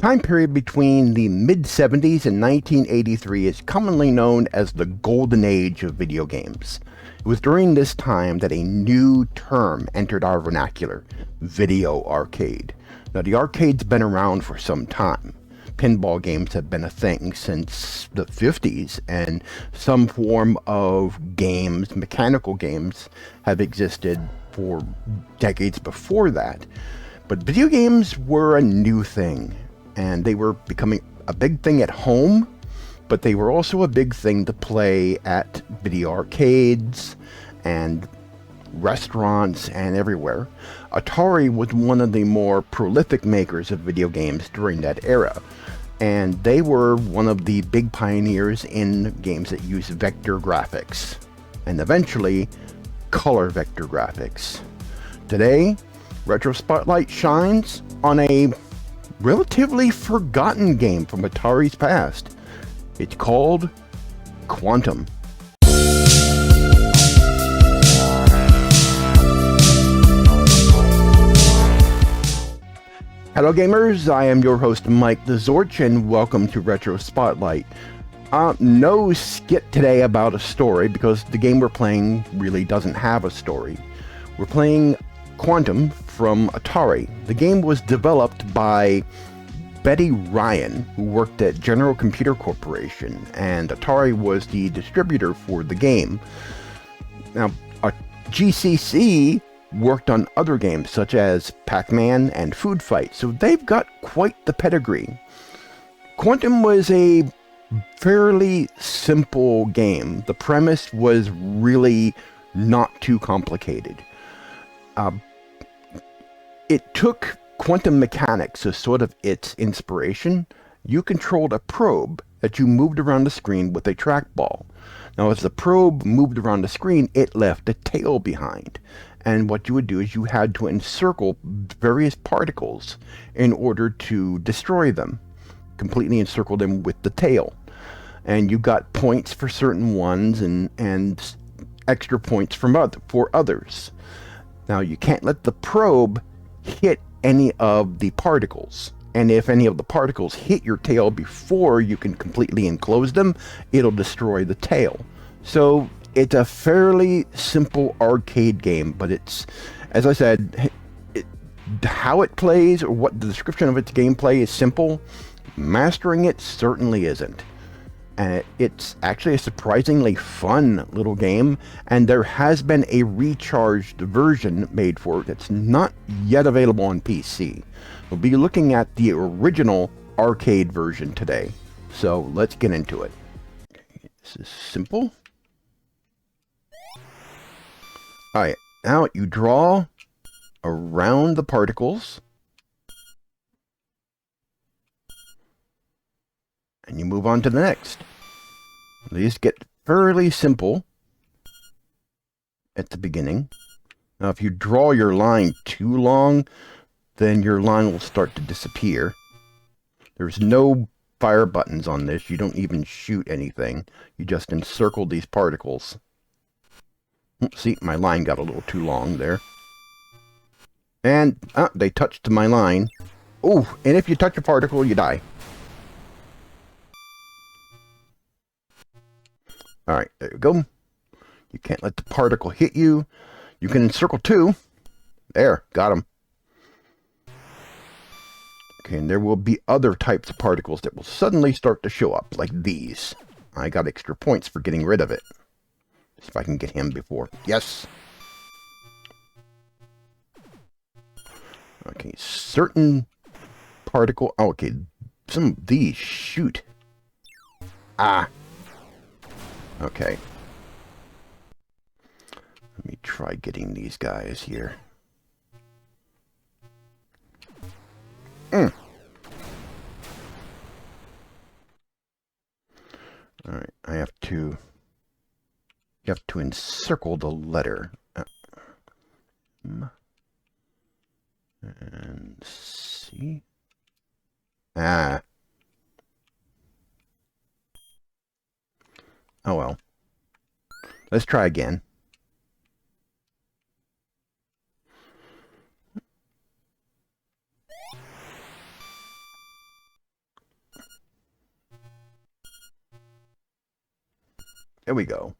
Time period between the mid-70s and 1983 is commonly known as the golden age of video games. It was during this time that a new term entered our vernacular, video arcade. Now, the arcade's been around for some time. Pinball games have been a thing since the 50s, and some form of games, mechanical games, have existed for decades before that. But video games were a new thing, and they were becoming a big thing at home, but they were also a big thing to play at video arcades and restaurants and everywhere. Atari was one of the more prolific makers of video games during that era, and they were one of the big pioneers in games that use vector graphics, and eventually color vector graphics. Today, Retro Spotlight shines on a relatively forgotten game from Atari's past. It's called Quantum. Hello gamers, I am your host Mike TheZorch, and welcome to Retro Spotlight. No skit today about a story because the game we're playing really doesn't have a story. We're playing Quantum from Atari. The game was developed by Betty Ryan, who worked at General Computer Corporation, and Atari was the distributor for the game. Now, GCC worked on other games such as Pac-Man and Food Fight, so they've got quite the pedigree. Quantum was a fairly simple game. The premise was really not too complicated. It took quantum mechanics as sort of its inspiration. You controlled a probe that you moved around the screen with a trackball. Now, as the probe moved around the screen, it left a tail behind. And what you would do is you had to encircle various particles in order to destroy them. Completely encircle them with the tail. And you got points for certain ones and extra points for others. Now, you can't let the probe hit any of the particles. And if any of the particles hit your tail before you can completely enclose them, it'll destroy the tail. So it's a fairly simple arcade game, but it's, as I said, how it plays or what the description of its gameplay is simple. Mastering it certainly isn't. And it's actually a surprisingly fun little game, and there has been a recharged version made for it that's not yet available on PC. We'll be looking at the original arcade version today, so let's get into it. This is simple. Alright, now you draw around the particles, and you move on to the next. These get fairly simple at the beginning. Now, if you draw your line too long, then your line will start to disappear. There's no fire buttons on this. You don't even shoot anything. You just encircle these particles. See, my line got a little too long there. And they touched my line. Oh, and if you touch a particle, you die. Alright, there you go. You can't let the particle hit you. You can encircle two. There, got him. Okay, and there will be other types of particles that will suddenly start to show up, like these. I got extra points for getting rid of it. See if I can get him before. Yes! Okay, certain particle... Oh, okay, some of these shoot. Ah! Okay. Let me try getting these guys here. Alright, I have to... You have to encircle the letter. And C. Ah. Oh well. Let's try again. There we go.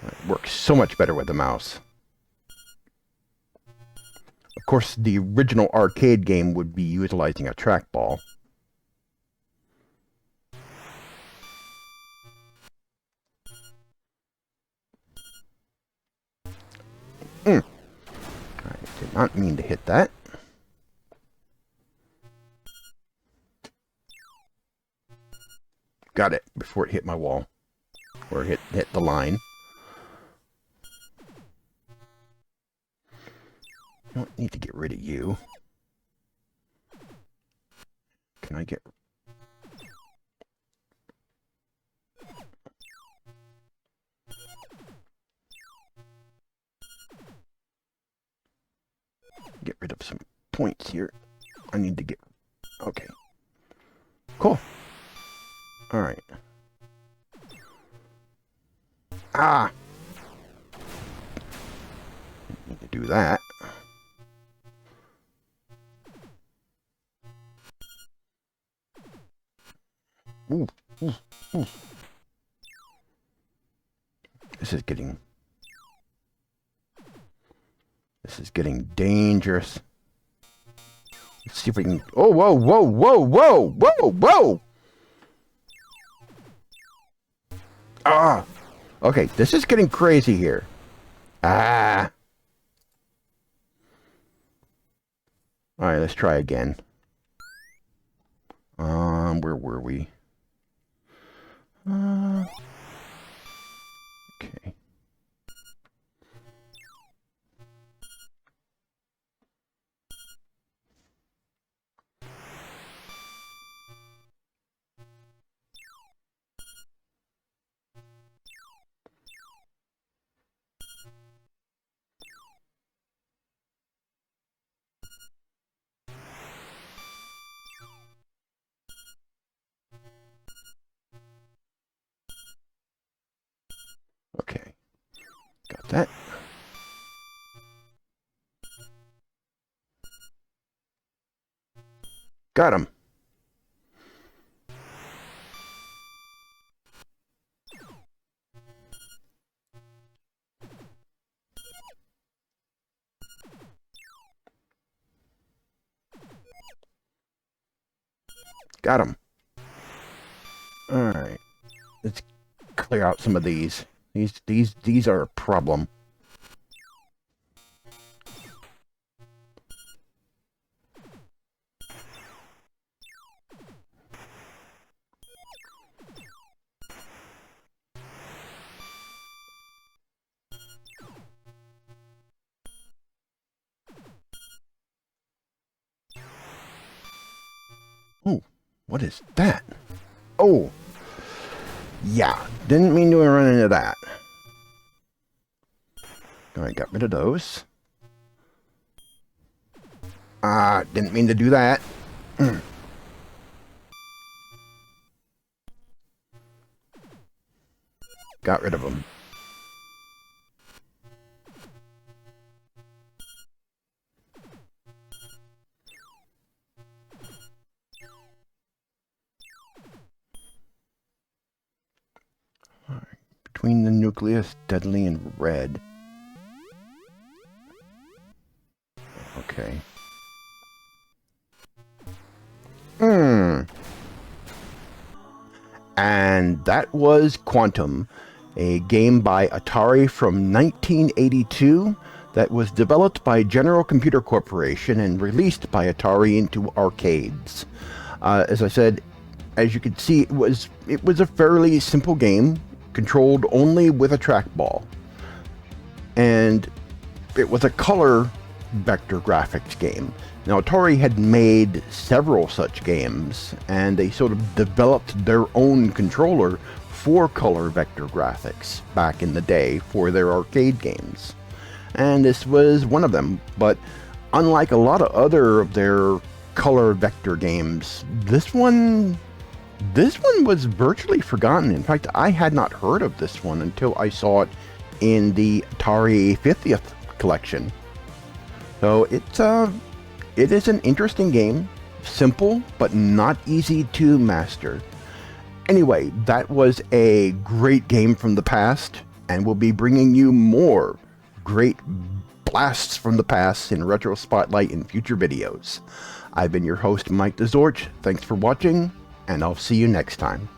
It works so much better with the mouse. Of course, the original arcade game would be utilizing a trackball. I did not mean to hit that. Got it before it hit my wall. Or hit the line. I don't need to get rid of you. Can I get... get rid of some points here. I need to get... Okay. Cool. Alright. Ah! Need to do that. Ooh, ooh, ooh. This is getting dangerous. Let's see if we can... Oh, whoa, whoa, whoa, whoa, whoa, whoa! Ah! Okay, this is getting crazy here. Ah! Alright, let's try again. Where were we? Okay. Okay. Got that. Got him. Got him. Alright. Let's clear out some of these. These are a problem. Oh, what is that? Oh, yeah, didn't mean to run into that. Alright, got rid of those. Didn't mean to do that. Got rid of them. Alright, between the nucleus, deadly, and red. Okay. And that was Quantum, a game by Atari from 1982 that was developed by General Computer Corporation and released by Atari into arcades. As I said, as you can see, it was a fairly simple game, controlled only with a trackball. And it was a color vector graphics game. Now, Atari had made several such games, and they sort of developed their own controller for color vector graphics back in the day for their arcade games. And this was one of them, but unlike a lot of other of their color vector games, this one was virtually forgotten. In fact, I had not heard of this one until I saw it in the Atari 50th collection. So it is an interesting game, simple but not easy to master. Anyway, that was a great game from the past, and we'll be bringing you more great blasts from the past in Retro Spotlight in future videos. I've been your host, Mike TheZorch. Thanks for watching, and I'll see you next time.